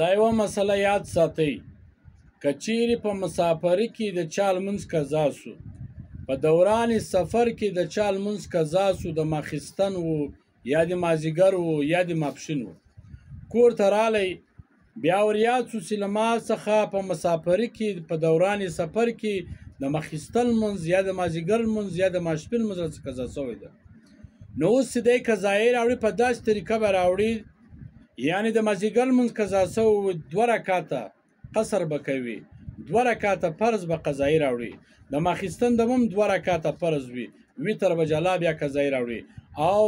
دا یوه مسله یاد ساتئ، که چیرې په مسافري کې د چا لمونځ قضا سو، په دوران سفر کې د چا لمونځ قضا سو، د ماخستن و یا د مازدیګر و یا د ماپښین و، کور ته رالی بیا ور یاد سو چې له ما څخه په مسافري کې په دوران سفر کې د ماخستن لمونځ یا د مازدیګر لمونځ یا د ماسپښین لمونځ راڅخه قضا سوی ده. نو اوس چې دی قضا یې راوړي په داسې طریقه به راوړي، یعنې د مازدیګر لمونځ قضا سوی 2 رکعته قصر به کوي، 2 رکعته فرض به قضایي راوړي، د ماخستن د هم 2 رکعته فرض وي، وتر به جلا بیا قضایي راوړي، او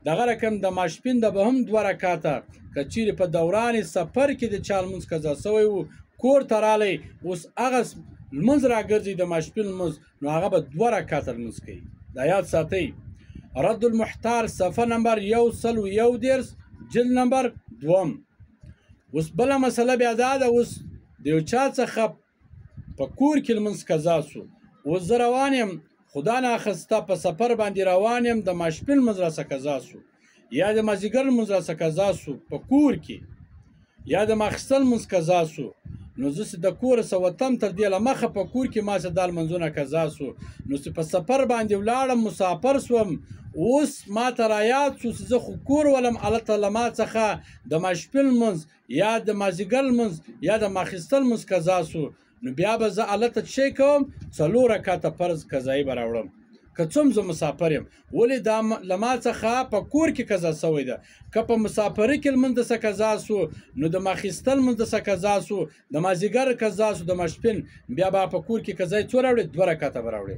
دغه رقم د ماسپښین د به هم 2 رکعته که چیرې په دوران سفر کې د چا لمونځ قضا سوی و، کور ته رالی اوس هغه لمونځ راګرځي د ماسپښین لمونځ، نو هغه به 2 رکعته لمونځ کوي. دا یاد ساتئ. رد المحتار صفحه نمبر 111 جلد نمبر 2. اوس بله مسله بیا دا ده، اوس د یو چا څخه په کور کې لمونځ قضا سو، اوس زه روان یم خدا ناخسته په سفر باندې روان یم، د ماسپښین لمونځ راڅخه قضا سو یا د مازدیګر لمونځ راڅخه قضا سو په کور کې، یا د ماخستن لمونځ قضا سو، نو زه چې د کوره څه وتم تر دې له مخه په کور کې ما چې دا لمونځونه قضا سو، نو چې په سفر باندې ولاړم مسافر سوم، اوس ما ته رایاد سو چې زه خو کور ولم، هلته له ما څخه د ماسپښین لمونځ یا د مازدیګر لمونځ یا د ماخستن لمونځ قضا سو، نو بیا به زه هلته څه شی کوم؟ 4 رکعته فرض قضایي به راوړم، که څوم زه مسافر یم. ولې دا له ما څخه په کور کې قضا سوی ده، که په مسافري کې لمونځ دسه قضا سو، نو د ماخستن لمونځ دسه قضا سو، د مازدیګر قضا سو، د ماسپښین بیا به په کور کې قضایي څو راوړي؟ 2 رکعته به راوړي.